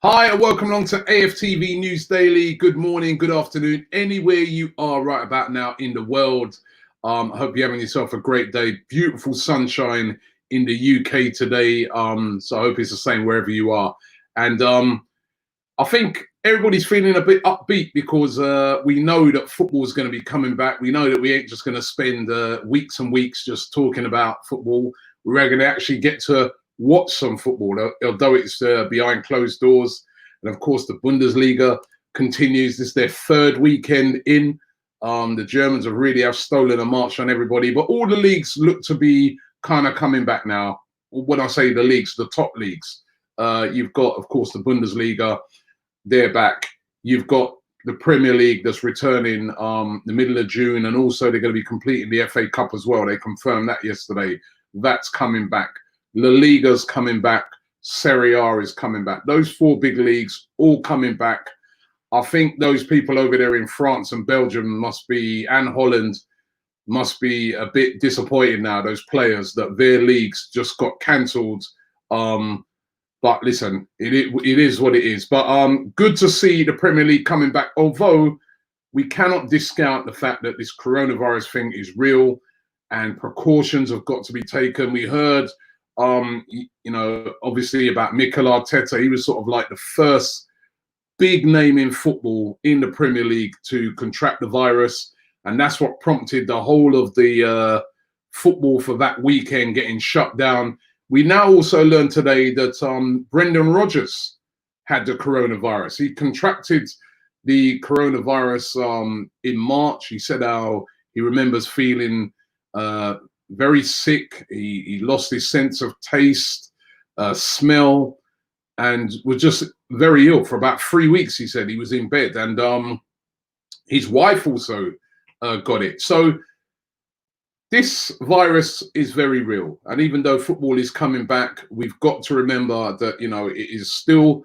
Hi and welcome along to AFTV News Daily. Good morning, good afternoon, anywhere you are right about now in the world. I hope you're having yourself a great day. Beautiful sunshine in the UK today. So I hope it's the same wherever you are. And I think everybody's feeling a bit upbeat because we know that football is going to be coming back. We know that we ain't just going to spend weeks and weeks just talking about football. We're going to actually get to watch some football, although it's behind closed doors. And of course, the Bundesliga continues. This is their third weekend in. The Germans have stolen a march on everybody, but all the leagues look to be kind of coming back now. When I say the leagues, the top leagues, you've got, of course, the Bundesliga. They're back. You've got the Premier League that's returning the middle of June, and also they're going to be completing the FA Cup as well. They confirmed that yesterday. That's coming back. La Liga's coming back. Serie A is coming back. Those four big leagues all coming back. I think those people over there in France and Belgium and Holland must be a bit disappointed now, those players, that their leagues just got cancelled. But listen, it is what it is. But good to see the Premier League coming back, although we cannot discount the fact that this coronavirus thing is real and precautions have got to be taken. We heard obviously about Mikel Arteta. He was sort of like the first big name in football in the Premier League to contract the virus, and that's what prompted the whole of the football for that weekend getting shut down. We now also learned today that Brendan Rodgers had the coronavirus. He contracted the coronavirus in March. He said how he remembers feeling very sick. He lost his sense of taste, smell, and was just very ill for about 3 weeks. He said he was in bed, and his wife also got it. So this virus is very real. And even though football is coming back, we've got to remember that, it is still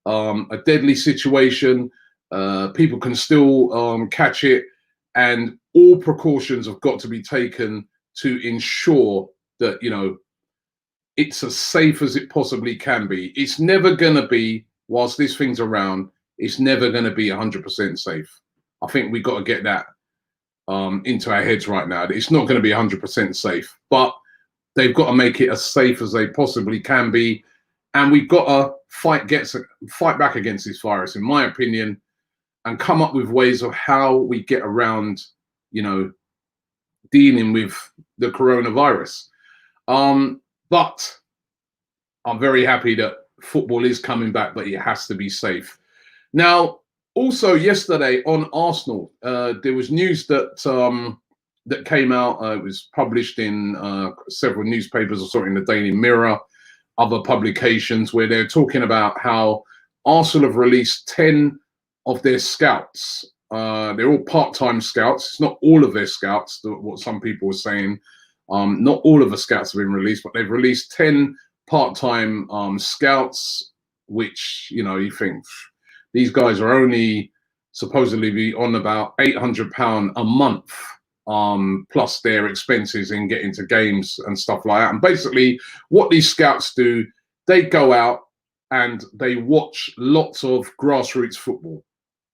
a deadly situation. People can still catch it, and all precautions have got to be taken to ensure that, it's as safe as it possibly can be. It's never going to be, whilst this thing's around, it's never going to be 100% safe. I think we've got to get that into our heads right now. It's not going to be 100% safe, but they've got to make it as safe as they possibly can be. And we've got to fight back against this virus, in my opinion, and come up with ways of how we get around, dealing with the coronavirus. But I'm very happy that football is coming back, but it has to be safe. Now, also yesterday on Arsenal, there was news that that came out. It was published in several newspapers, or sort of in the Daily Mirror, other publications, where they're talking about how Arsenal have released 10 of their scouts. They're all part-time scouts. It's not all of their scouts, what some people were saying. Not all of the scouts have been released, but they've released 10 part-time scouts, which, you think these guys are only supposedly be on about £800 a month, plus their expenses in getting to games and stuff like that. And basically what these scouts do, they go out and they watch lots of grassroots football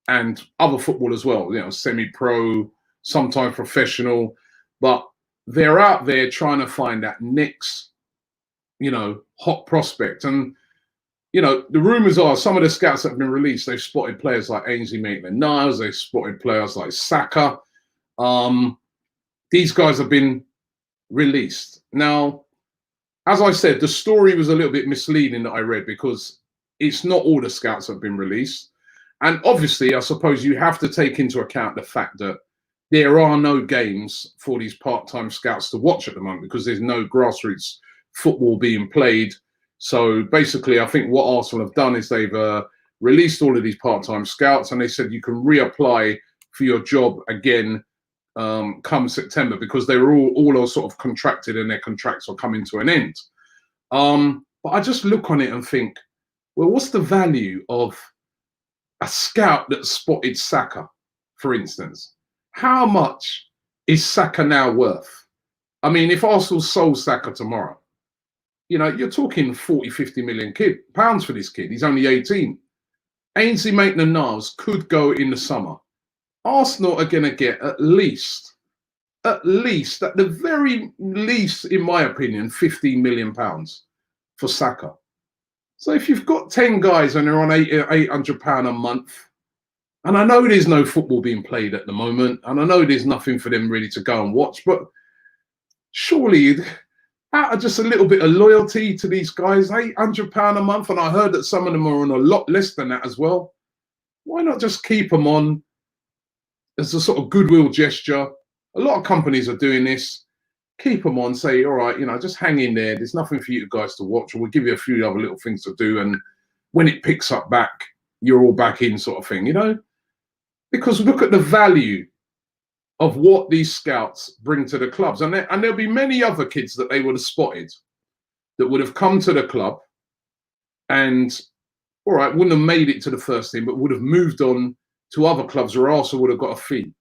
and other football as well, semi-pro, sometimes professional, but they're out there trying to find that next, hot prospect. And, the rumors are some of the scouts that have been released, they've spotted players like Ainsley Maitland-Niles, they've spotted players like Saka. These guys have been released. Now, as I said, the story was a little bit misleading that I read, because it's not all the scouts that have been released. And obviously, I suppose you have to take into account the fact that there are no games for these part-time scouts to watch at the moment, because there's no grassroots football being played. So basically, I think what Arsenal have done is they've released all of these part-time scouts, and they said you can reapply for your job again come September, because they were all sort of contracted and their contracts are coming to an end. But I just look on it and think, well, what's the value of a scout that spotted Saka, for instance? How much is Saka now worth? I mean, if Arsenal sold Saka tomorrow, you're talking 40, 50 million pounds for this kid. He's only 18. Ainsley Maitland-Niles could go in the summer. Arsenal are going to get at least, at the very least, in my opinion, £15 million for Saka. So if you've got 10 guys and they're on £800 a month, and I know there's no football being played at the moment, and I know there's nothing for them really to go and watch, but surely out of just a little bit of loyalty to these guys, £800 a month, and I heard that some of them are on a lot less than that as well. Why not just keep them on as a sort of goodwill gesture? A lot of companies are doing this. Keep them on, say, all right, just hang in there. There's nothing for you guys to watch, or we'll give you a few other little things to do. And when it picks up back, you're all back in, sort of thing, Because look at the value of what these scouts bring to the clubs. And there'll be many other kids that they would have spotted that would have come to the club and, all right, wouldn't have made it to the first team, but would have moved on to other clubs where Arsenal would have got a fee.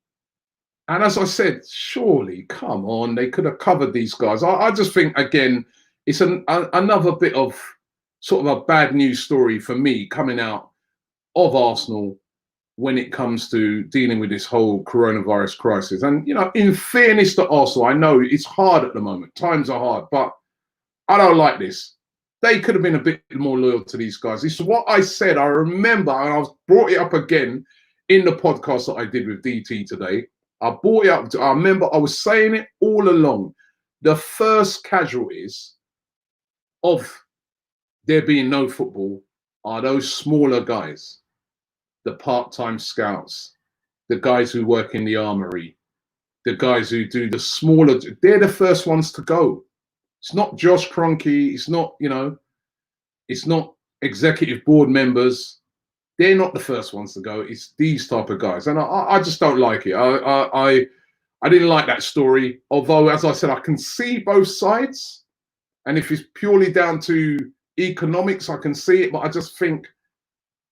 And as I said, surely, come on, they could have covered these guys. I just think, again, it's another bit of sort of a bad news story for me coming out of Arsenal when it comes to dealing with this whole coronavirus crisis. And, in fairness to Arsenal, I know it's hard at the moment. Times are hard, but I don't like this. They could have been a bit more loyal to these guys. This is what I said. I remember, and I brought it up again in the podcast that I did with DT today. I brought it up. I remember I was saying it all along. The first casualties of there being no football are those smaller guys. The part-time scouts, the guys who work in the armory, the guys who do the smaller, they're the first ones to go. It's not Josh Kroenke, it's not, it's not executive board members. They're not the first ones to go. It's these type of guys. And I just don't like it. I didn't like that story. Although, as I said, I can see both sides. And if it's purely down to economics, I can see it. But I just think,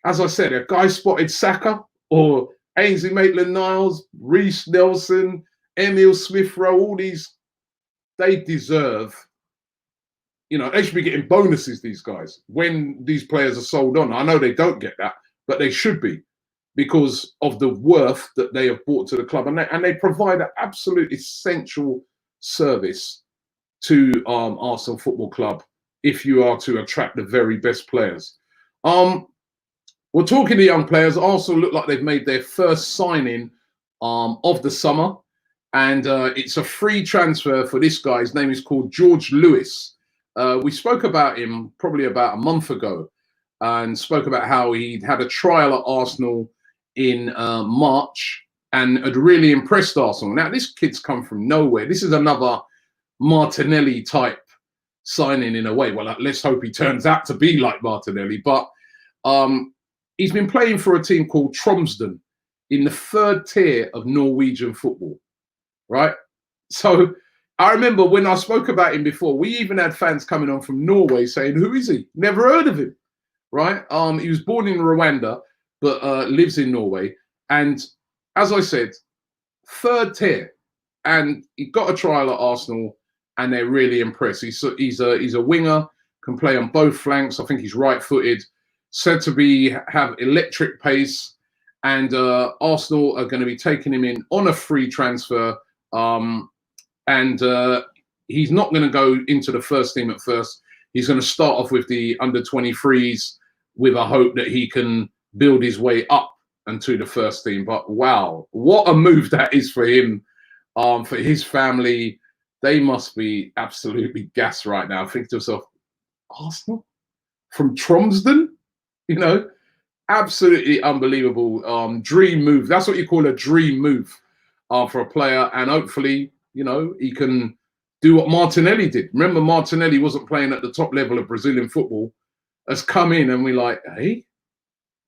as I said, a guy spotted Saka or Ainsley Maitland-Niles, Reece Nelson, Emil Smith-Rowe, all these, they deserve, they should be getting bonuses, these guys, when these players are sold on. I know they don't get that, but they should be, because of the worth that they have brought to the club. And they provide an absolute essential service to Arsenal Football Club if you are to attract the very best players. We're talking to young players. Arsenal look like they've made their first signing of the summer. And it's a free transfer for this guy. His name is called George Lewis. We spoke about him probably about a month ago and spoke about how he'd had a trial at Arsenal in March and had really impressed Arsenal. Now, this kid's come from nowhere. This is another Martinelli type signing in a way. Well, let's hope he turns out to be like Martinelli. But he's been playing for a team called Tromsø in the third tier of Norwegian football, right? So I remember when I spoke about him before, we even had fans coming on from Norway saying, who is he? Never heard of him, right? He was born in Rwanda, but lives in Norway. And as I said, third tier. And he got a trial at Arsenal and they're really impressed. He's a winger, can play on both flanks. I think he's right-footed. Said to have electric pace, and Arsenal are going to be taking him in on a free transfer. And he's not going to go into the first team at first. He's going to start off with the under-23s with a hope that he can build his way up into the first team. But wow, what a move that is for him, for his family. They must be absolutely gassed right now. Think to yourself, Arsenal from Tromsø? Absolutely unbelievable. Dream move. That's what you call a dream move for a player. And hopefully, he can do what Martinelli did. Remember, Martinelli wasn't playing at the top level of Brazilian football. Has come in and we're like, hey,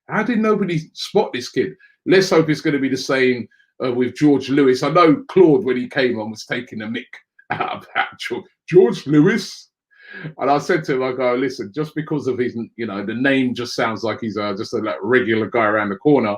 how did nobody spot this kid? Let's hope it's going to be the same with George Lewis. I know Claude, when he came on, was taking a mick out of that. George Lewis. And I said to him, I go, listen, just because of his, the name just sounds like he's just a regular guy around the corner.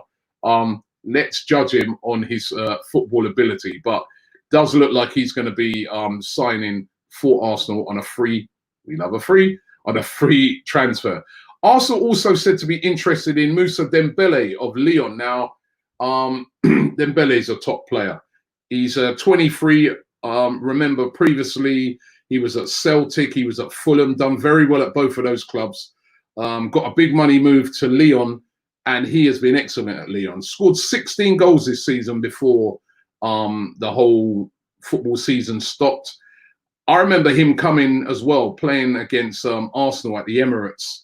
Let's judge him on his football ability. But does look like he's going to be signing for Arsenal on a free, we love a free, on a free transfer. Arsenal also said to be interested in Moussa Dembele of Lyon. Now, Dembele is a top player. He's 23. Remember, previously he was at Celtic, he was at Fulham, done very well at both of those clubs. Got a big money move to Lyon, and he has been excellent at Lyon. Scored 16 goals this season before the whole football season stopped. I remember him coming as well, playing against Arsenal at the Emirates,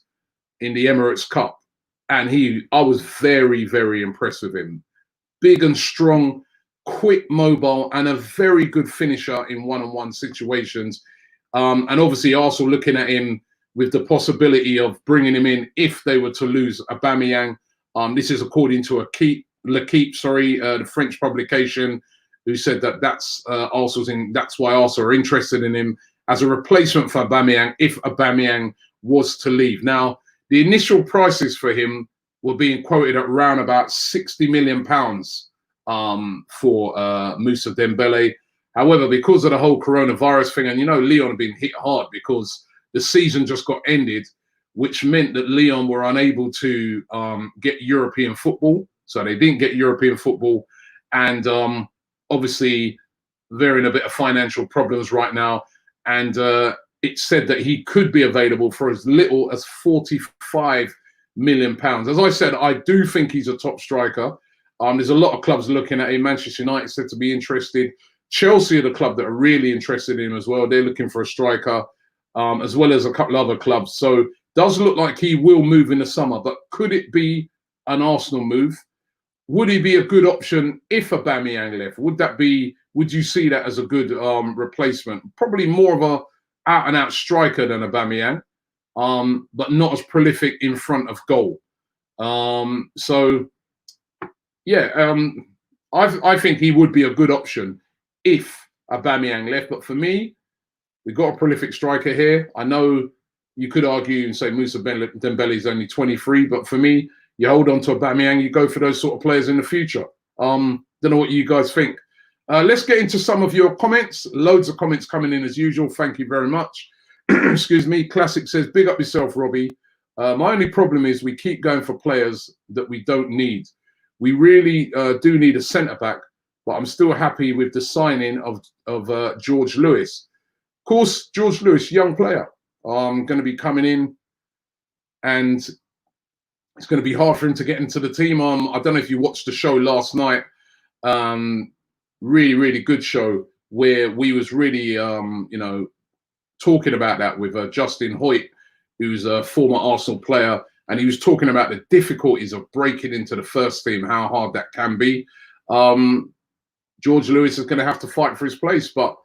in the Emirates Cup. And I was very, very impressed with him. Big and strong, quick, mobile, and a very good finisher in one-on-one situations. And obviously Arsenal looking at him with the possibility of bringing him in if they were to lose Aubameyang. This is according to L'Equipe, the French publication, who said that that's why Arsenal are interested in him as a replacement for Aubameyang if Aubameyang was to leave. Now, the initial prices for him were being quoted at around about £60 million for Moussa Dembele. However, because of the whole coronavirus thing, and Lyon have been hit hard because the season just got ended, which meant that Lyon were unable to get European football. So they didn't get European football. And obviously, they're in a bit of financial problems right now. And it said that he could be available for as little as £45 million. As I said, I do think he's a top striker. There's a lot of clubs looking at him. Manchester United said to be interested. Chelsea are the club that are really interested in him as well. They're looking for a striker, as well as a couple of other clubs. So does look like he will move in the summer. But could it be an Arsenal move? Would he be a good option if Aubameyang left? Would you see that as a good replacement? Probably more of a out-and-out striker than Aubameyang, but not as prolific in front of goal. I think he would be a good option if Aubameyang left. But for me, we've got a prolific striker here. I know you could argue and say Moussa Dembele is only 23, but for me, you hold on to Aubameyang, you go for those sort of players in the future. Don't know what you guys think. Let's get into some of your comments. Loads of comments coming in as usual. Thank you very much. Excuse me. Classic says, big up yourself, Robbie. My only problem is we keep going for players that we don't need. We really do need a centre-back, but I'm still happy with the signing of George Lewis. Of course, George Lewis, young player, going to be coming in, and it's going to be hard for him to get into the team. I don't know if you watched the show last night. Really, really good show where we was really, talking about that with Justin Hoyt, who's a former Arsenal player, and he was talking about the difficulties of breaking into the first team, how hard that can be. George Lewis is going to have to fight for his place, but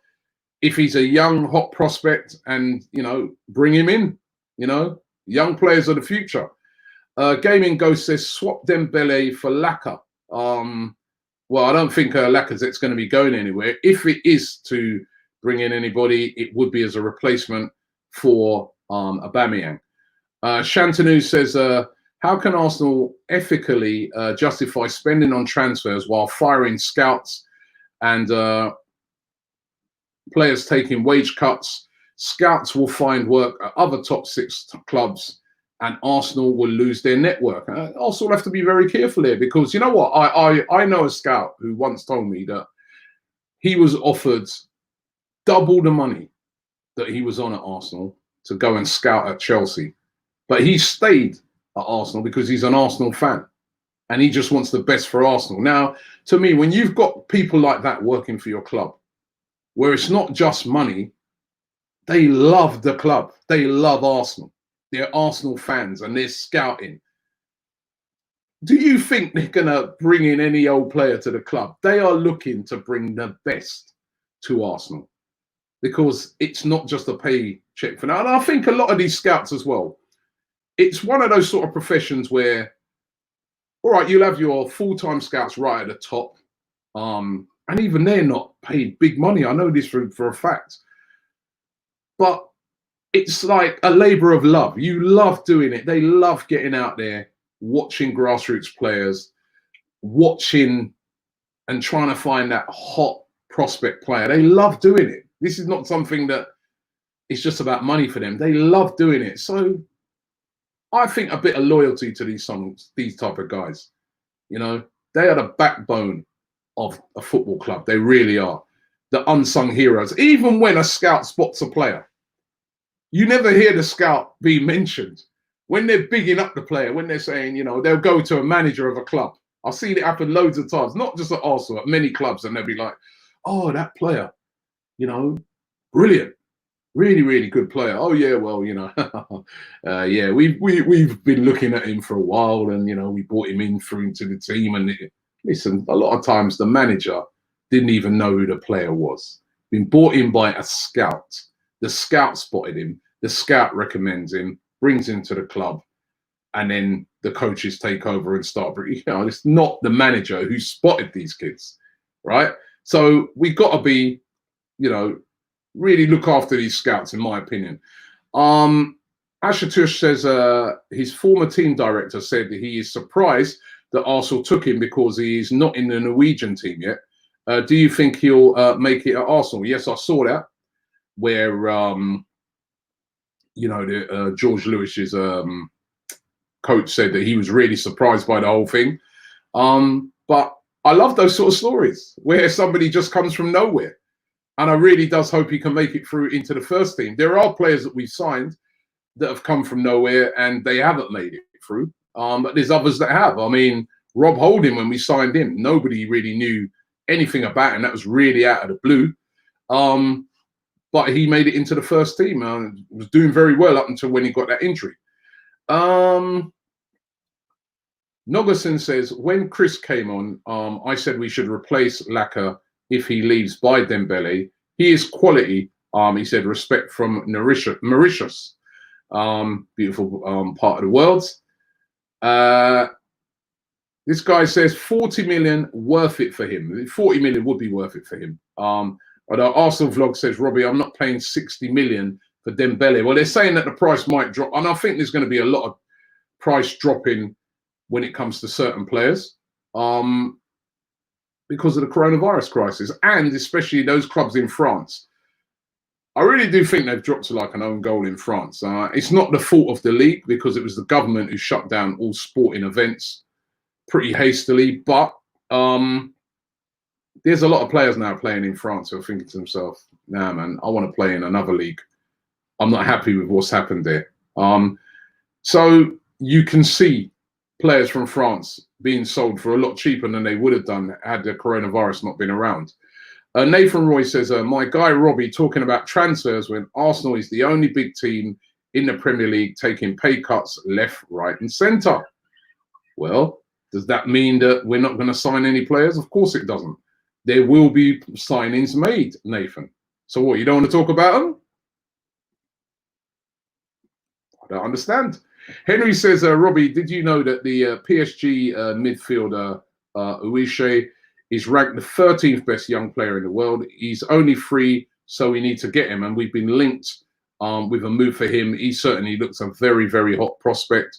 if he's a young, hot prospect and, bring him in, young players of the future. Gaming Ghost says, swap Dembele for Laka. Well, I don't think Lacazette's going to be going anywhere. If it is to bring in anybody, it would be as a replacement for Aubameyang. Shantanu says, how can Arsenal ethically justify spending on transfers while firing scouts and players taking wage cuts? Scouts will find work at other top 6 clubs, and Arsenal will lose their network. Arsenal have to be very careful here, because you know what? I know a scout who once told me that he was offered double the money that he was on at Arsenal to go and scout at Chelsea. But he stayed at Arsenal because he's an Arsenal fan and he just wants the best for Arsenal. Now, to me, when you've got people like that working for your club, where it's not just money, they love the club. They love Arsenal. They're Arsenal fans and they're scouting. Do you think they're going to bring in any old player to the club? They are looking to bring the best to Arsenal, because it's not just a paycheck for now. And I think a lot of these scouts as well, it's one of those sort of professions where, all right, you'll have your full-time scouts right at the top. And even they're not paid big money. I know this for a fact. But it's like a labor of love. You love doing it. They love getting out there, watching grassroots players, watching and trying to find that hot prospect player. They love doing it. This is not something that is just about money for them. They love doing it. So I think a bit of loyalty to these type of guys. You know, they are the backbone of a football club. They really are. The unsung heroes. Even when a scout spots a player, you never hear the scout be mentioned. When they're bigging up the player, when they're saying, you know, they'll go to a manager of a club. I've seen it happen loads of times, not just at Arsenal, at many clubs, and they'll be like, oh, that player, you know, brilliant. Really, really good player. Oh yeah, well, you know, yeah, we've been looking at him for a while, and you know, we brought him in through into the team. And listen, a lot of times the manager didn't even know who the player was. Been brought in by a scout. The scout spotted him. The scout recommends him, brings him to the club, and then the coaches take over and start. You know, it's not the manager who spotted these kids, right? So we got to be, you know, really look after these scouts, in my opinion. Ashatush says his former team director said that he is surprised that Arsenal took him because he is not in the Norwegian team yet. Do you think he'll make it at Arsenal? Yes, I saw that, where you know, George Lewis's coach said that he was really surprised by the whole thing. But I love those sort of stories where somebody just comes from nowhere. And I really does hope he can make it through into the first team. There are players that we've signed that have come from nowhere and they haven't made it through. But there's others that have. I mean, Rob Holding, when we signed him, nobody really knew anything about him. That was really out of the blue. But he made it into the first team and was doing very well up until when he got that injury. Nogerson says, when Chris came on, I said we should replace Laka if he leaves by Dembele. He is quality. He said, respect from Mauritius. Beautiful part of the world. This guy says 40 million worth it for him. 40 million would be worth it for him. Although Arsenal Vlog says, Robbie, I'm not paying 60 million for Dembele. Well, they're saying that the price might drop. And I think there's going to be a lot of price dropping when it comes to certain players. Because of the coronavirus crisis, and especially those clubs in France. I really do think they've dropped to like an own goal in France. It's not the fault of the league because it was the government who shut down all sporting events pretty hastily. But there's a lot of players now playing in France who are thinking to themselves, nah, man, I want to play in another league. I'm not happy with what's happened there. So you can see players from France being sold for a lot cheaper than they would have done had the coronavirus not been around. Nathan Roy says, my guy Robbie talking about transfers when Arsenal is the only big team in the Premier League taking pay cuts left, right and centre. Well, does that mean that we're not going to sign any players? Of course it doesn't. There will be signings made, Nathan. So what, you don't want to talk about them? I don't understand. Henry says, Robbie, did you know that the PSG midfielder Uishe is ranked the 13th best young player in the world? He's only free, so we need to get him. And we've been linked with a move for him. He certainly looks a very, very hot prospect.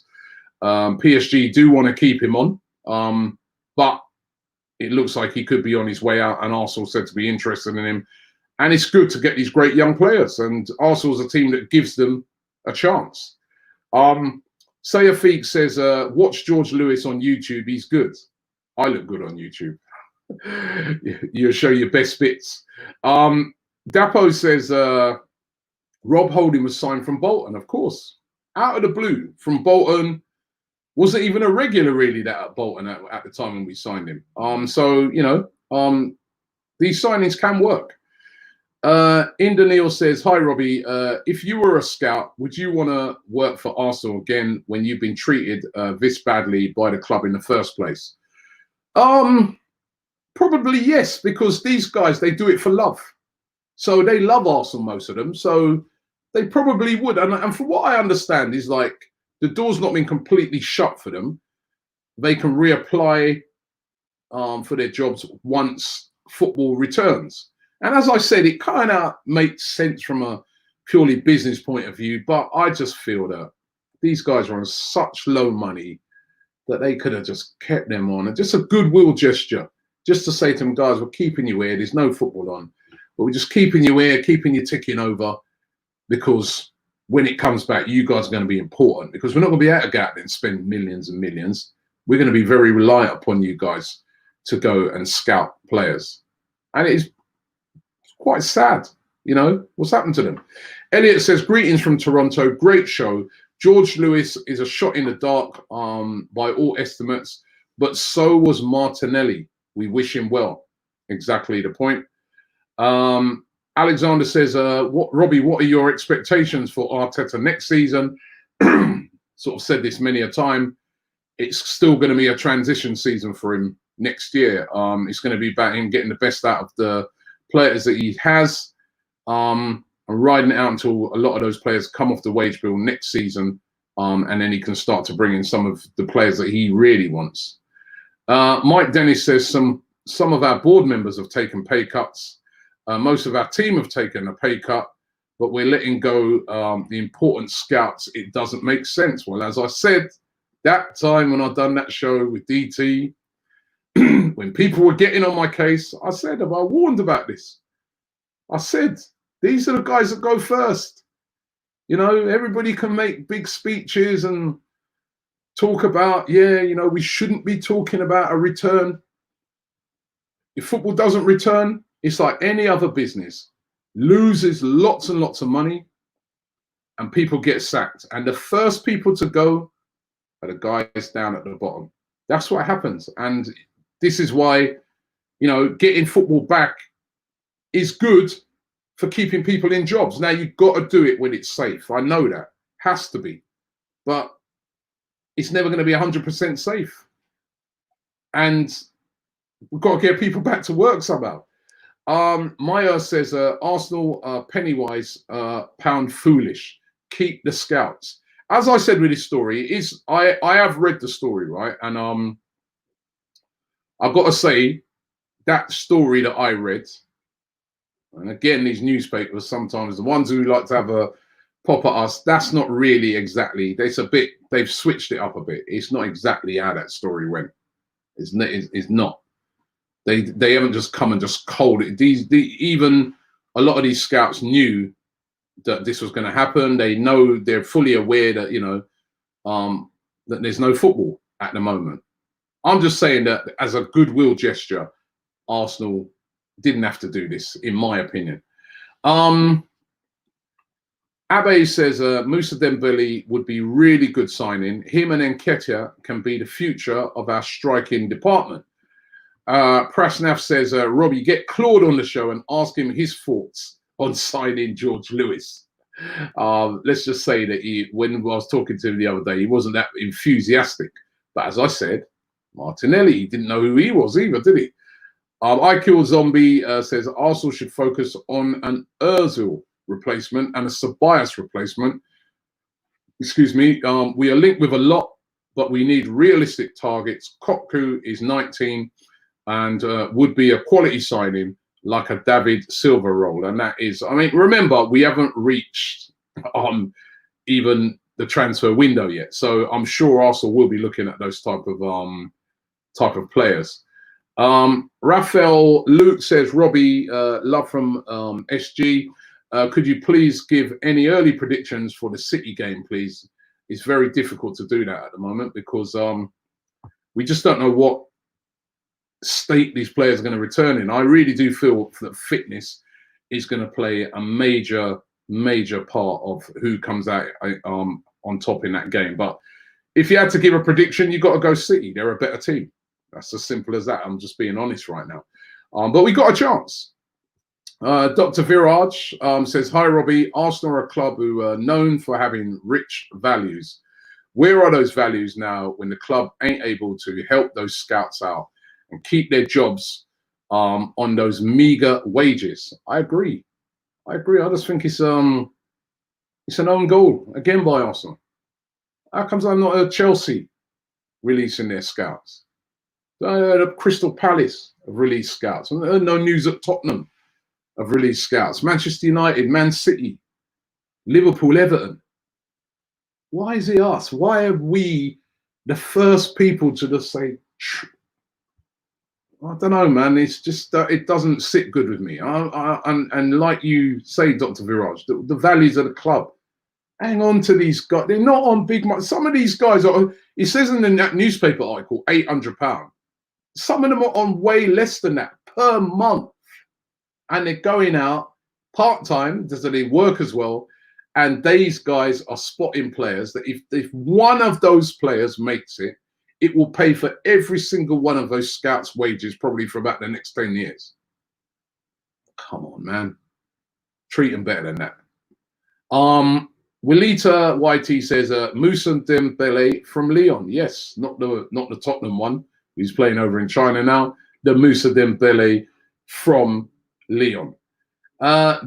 PSG do want to keep him on, but it looks like he could be on his way out, and Arsenal said to be interested in him. And it's good to get these great young players, and Arsenal's a team that gives them a chance. Sayafik says, watch George Lewis on YouTube. He's good. I look good on YouTube. You show your best bits. Dapo says, Rob Holding was signed from Bolton, of course. Out of the blue, from Bolton. Wasn't even a regular, really, that at Bolton at the time when we signed him. So, you know, these signings can work. Indanil says, hi, Robbie. If you were a scout, would you want to work for Arsenal again when you've been treated this badly by the club in the first place? Probably yes, because these guys, they do it for love. So they love Arsenal, most of them. So they probably would. And from what I understand is like the door's not been completely shut for them. They can reapply for their jobs once football returns. And as I said, it kind of makes sense from a purely business point of view, but I just feel that these guys are on such low money that they could have just kept them on. And just a goodwill gesture, just to say to them, guys, we're keeping you here. There's no football on, but we're just keeping you here, keeping you ticking over because when it comes back, you guys are going to be important, because we're not going to be able to go out there and spend millions and millions. We're going to be very reliant upon you guys to go and scout players. And it's quite sad, you know, what's happened to them. Elliot says, greetings from Toronto. Great show. George Lewis is a shot in the dark by all estimates, but so was Martinelli. We wish him well. Exactly the point. Alexander says, Robbie, what are your expectations for Arteta next season? Sort of said this many a time. It's still going to be a transition season for him next year. It's going to be about him getting the best out of the players that he has, and riding it out until a lot of those players come off the wage bill next season, and then he can start to bring in some of the players that he really wants. Mike Dennis says some of our board members have taken pay cuts. Most of our team have taken a pay cut, but we're letting go the important scouts. It doesn't make sense. Well, as I said, that time when I've done that show with DT, when people were getting on my case, I warned about this. I said, these are the guys that go first. You know, everybody can make big speeches and talk about, yeah, you know, we shouldn't be talking about a return. If football doesn't return, it's like any other business. Loses lots and lots of money and people get sacked. And the first people to go are the guys down at the bottom. That's what happens. And this is why, you know, getting football back is good for keeping people in jobs. Now, you've got to do it when it's safe. I know that. Has to be. But it's never going to be 100% safe. And we've got to get people back to work somehow. Maya says, Arsenal penny-wise, pound foolish. Keep the scouts. As I said with this story, I have read the story, right? And I've got to say, that story that I read, and again, these newspapers, sometimes the ones who like to have a pop at us, that's not really exactly, they've switched it up a bit. It's not exactly how that story went. It's not. They haven't just come and just cold it. Even a lot of these scouts knew that this was going to happen. They know, they're fully aware that, you know, that there's no football at the moment. I'm just saying that as a goodwill gesture, Arsenal didn't have to do this, in my opinion. Abe says Moussa Dembele would be really good signing. Him and Nketiah can be the future of our striking department. Prasnav says, Robbie, get Claude on the show and ask him his thoughts on signing George Lewis. Let's just say that when I was talking to him the other day, he wasn't that enthusiastic. But as I said, Martinelli, he didn't know who he was either, did he? I Kill Zombie says Arsenal should focus on an Ozil replacement and a Ceballos replacement. Excuse me. We are linked with a lot, but we need realistic targets. Kokku is 19 and would be a quality signing like a David Silva role. And that is, I mean, remember, we haven't reached even the transfer window yet. So I'm sure Arsenal will be looking at those type of players. Raphael Luke says, Robbie, love from SG. Could you please give any early predictions for the City game, please? It's very difficult to do that at the moment because we just don't know what state these players are going to return in. I really do feel that fitness is going to play a major part of who comes out on top in that game. But if you had to give a prediction, you've got to go City. They're a better team. That's as simple as that. I'm just being honest right now. But we got a chance. Dr. Viraj says, hi, Robbie. Arsenal are a club who are known for having rich values. Where are those values now when the club ain't able to help those scouts out and keep their jobs on those meager wages? I agree. I just think it's an own goal, again, by Arsenal. How comes I'm not a Chelsea releasing their scouts? Crystal Palace have released scouts. No news at Tottenham have released scouts. Manchester United, Man City, Liverpool, Everton. Why is it us? Why are we the first people to just say, I don't know, man. It's just, it doesn't sit good with me. And like you say, Dr. Viraj, the values of the club, Hang on to these guys. They're not on big money. Some of these guys are, it says in the newspaper article, £800. Some of them are on way less than that per month. And they're going out part-time, so they work as well. And these guys are spotting players that if one of those players makes it, it will pay for every single one of those scouts' wages, probably for about the next 10 years. Come on, man. Treat them better than that. Willita YT says Moussa Dembele from Lyon. Yes, not the Tottenham one. He's playing over in China now. The Moussa Dembele from Lyon.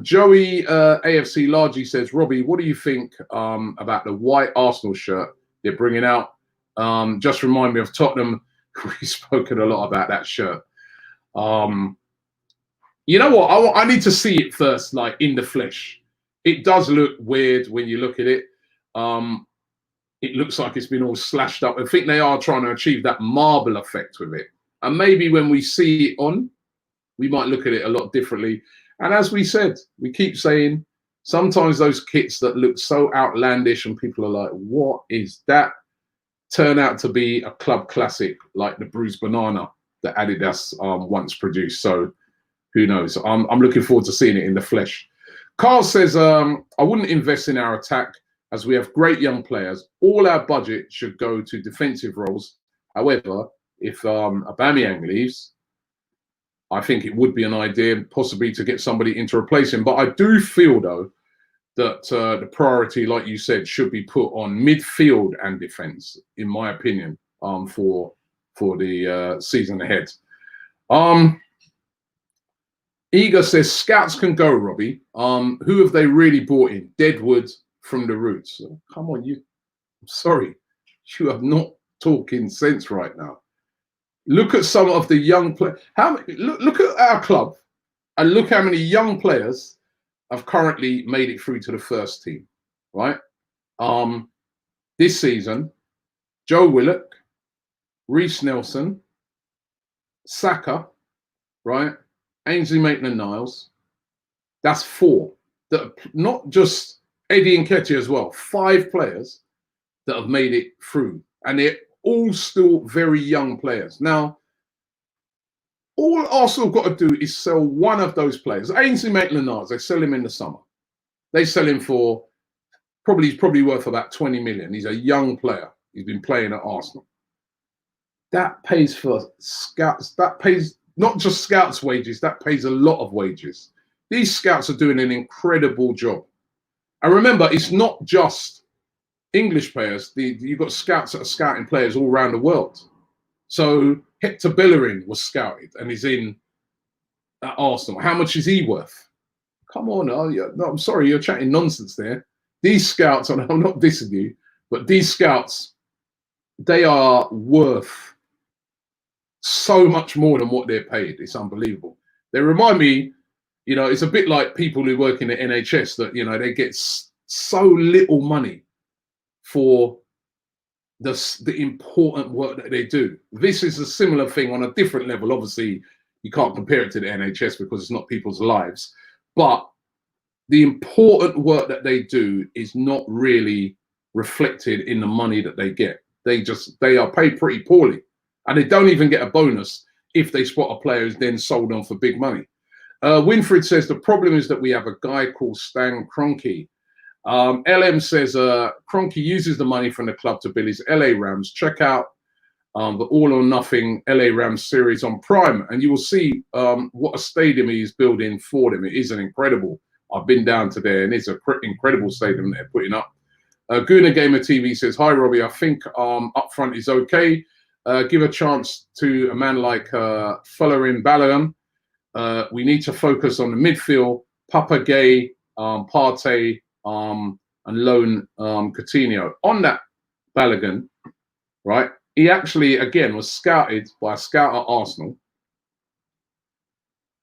Joey AFC Largy says, Robbie, what do you think about the white Arsenal shirt they're bringing out? Just remind me of Tottenham. We've spoken a lot about that shirt. You know what? I need to see it first, like in the flesh. It does look weird when you look at it. It looks like it's been all slashed up. I think they are trying to achieve that marble effect with it. And maybe when we see it on, we might look at it a lot differently. And as we said, we keep saying, sometimes those kits that look so outlandish and people are like, what is that? Turn out to be a club classic, like the bruised banana that Adidas once produced. So who knows? I'm looking forward to seeing it in the flesh. Carl says, I wouldn't invest in our attack as we have great young players. All our budget should go to defensive roles. However, if Aubameyang leaves, I think it would be an idea possibly to get somebody in to replace him. But I do feel, though, that the priority, like you said, should be put on midfield and defence, in my opinion, for the season ahead. Eager says, scouts can go, Robbie. Who have they really brought in? Deadwood from the Roots. Oh, come on, I'm sorry. You are not talking sense right now. Look at some of the young players. Look at our club and look how many young players have currently made it through to the first team, right? This season, Joe Willock, Reece Nelson, Saka, right? Ainsley Maitland-Niles. That's 4. That not just Eddie Nketiah as well. 5 players that have made it through, and they're all still very young players. Now, all Arsenal got to do is sell one of those players. Ainsley Maitland-Niles, they sell him in the summer. They sell him for he's probably worth about 20 million. He's a young player. He's been playing at Arsenal. That pays for scouts. That pays not just scouts' wages. That pays a lot of wages. These scouts are doing an incredible job. And remember, it's not just English players. You've got scouts that are scouting players all around the world. So Hector Bellerin was scouted and he's in at Arsenal. How much is he worth? Come on, no, I'm sorry, you're chatting nonsense there. These scouts, and I'm not dissing you, but these scouts, they are worth so much more than what they're paid. It's unbelievable. They remind me, it's a bit like people who work in the NHS that, they get so little money for the important work that they do. This is a similar thing on a different level. Obviously, you can't compare it to the NHS because it's not people's lives. But the important work that they do is not really reflected in the money that they get. They are paid pretty poorly. And they don't even get a bonus if they spot a player who's then sold on for big money. Winfred says, the problem is that we have a guy called Stan Kroenke. LM says, Kroenke uses the money from the club to build his LA Rams. Check out the All or Nothing LA Rams series on Prime, and you will see what a stadium he's building for them. It is an incredible. I've been down to there, and it's an incredible stadium they're putting up. Guna Gamer TV says, hi, Robbie. I think up front is okay. Give a chance to a man like Folarin Balogun. We need to focus on the midfield, Papa Gay, Partey, and loan Coutinho. On that Balogun, right? He actually, again, was scouted by a scout at Arsenal,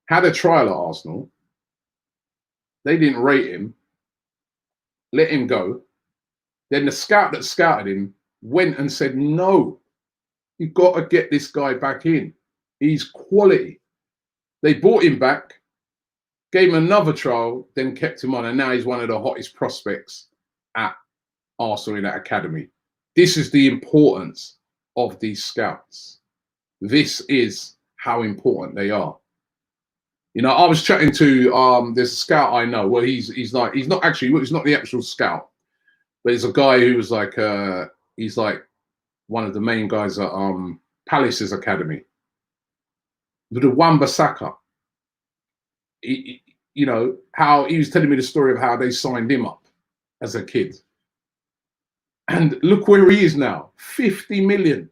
had a trial at Arsenal. They didn't rate him, let him go. Then the scout that scouted him went and said, no, you've got to get this guy back in. He's quality. They brought him back, gave him another trial, then kept him on, and now he's one of the hottest prospects at Arsenal in that academy. This is the importance of these scouts. This is how important they are. You know, I was chatting to there's a scout I know. Well, he's not the actual scout, but it's a guy who was like he's like one of the main guys at Palace's academy. The Wan-Bissaka. You know, how he was telling me the story of how they signed him up as a kid. And look where he is now, 50 million.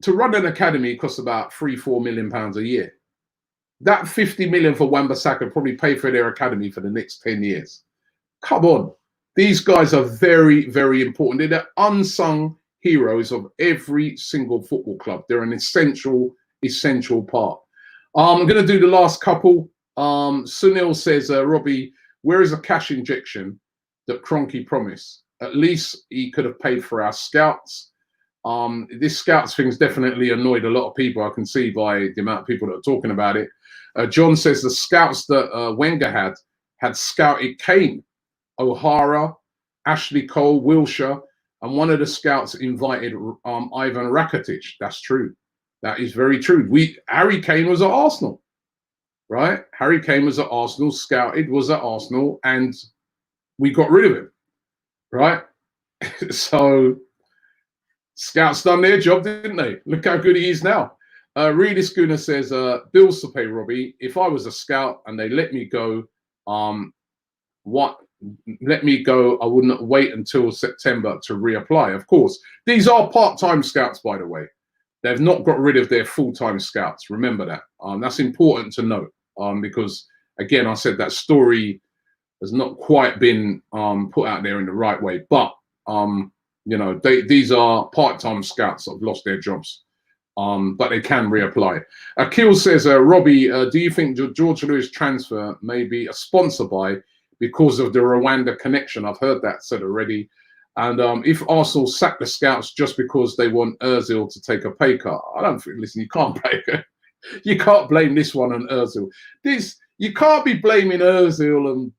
To run an academy costs about £3-4 million a year. That 50 million for Wan-Bissaka probably pay for their academy for the next 10 years. Come on. These guys are very, very important. They're the unsung heroes of every single football club. They're an essential part. I'm going to do the last couple. Sunil says, Robbie, where is a cash injection that Kroenke promised? At least he could have paid for our scouts. This scouts thing's definitely annoyed a lot of people. I can see by the amount of people that are talking about it. John says the scouts that Wenger had scouted Kane, O'Hara, Ashley Cole, Wilshere, and one of the scouts invited Ivan Rakitic. That's true. That is very true. Harry Kane was at Arsenal, right? Harry Kane was at Arsenal, scouted, was at Arsenal, and we got rid of him, right? So scouts done their job, didn't they? Look how good he is now. Really Schooner says, bills to pay, Robbie. If I was a scout and they let me go, I wouldn't wait until September to reapply. Of course, these are part-time scouts, by the way. They've not got rid of their full-time scouts. Remember that. That's important to note because, again, I said that story has not quite been put out there in the right way. But, you know, these are part-time scouts that have lost their jobs. But they can reapply. Akil says, Robbie, do you think George Lewis transfer may be a sponsor buy because of the Rwanda connection? I've heard that said already. And if Arsenal sack the scouts just because they want Ozil to take a pay cut, I don't think, listen, you can't blame this one on Ozil. You can't be blaming Ozil and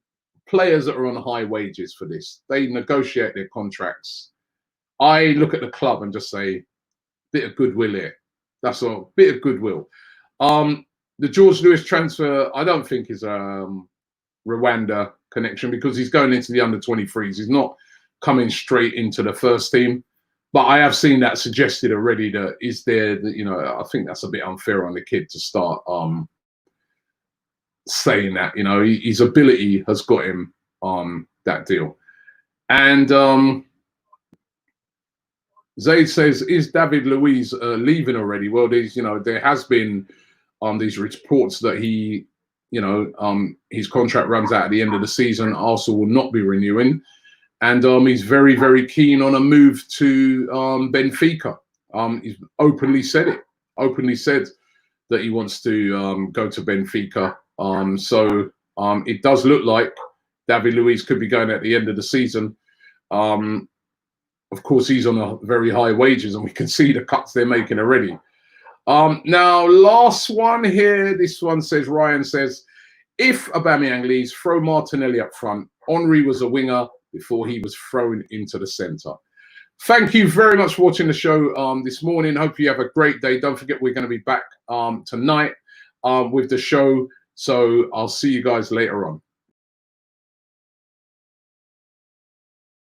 players that are on high wages for this. They negotiate their contracts. I look at the club and just say, bit of goodwill here. That's all, bit of goodwill. The George Lewis transfer, I don't think is a Rwanda connection because he's going into the under-23s. He's not coming straight into the first team. But I have seen that suggested already that is there, that, you know, I think that's a bit unfair on the kid to start saying that, you know, his ability has got him that deal. And Zaid says, is David Luiz leaving already? Well, there has been these reports that he, his contract runs out at the end of the season. Arsenal will not be renewing. And he's very, very keen on a move to Benfica. He's openly said that he wants to go to Benfica. So it does look like David Luiz could be going at the end of the season. Of course, he's on a very high wages, and we can see the cuts they're making already. Now, last one here. This one says, Ryan says, if Aubameyang leaves, throw Martinelli up front. Henry was a winger before he was thrown into the centre. Thank you very much for watching the show this morning. Hope you have a great day. Don't forget, we're going to be back tonight with the show. So I'll see you guys later on.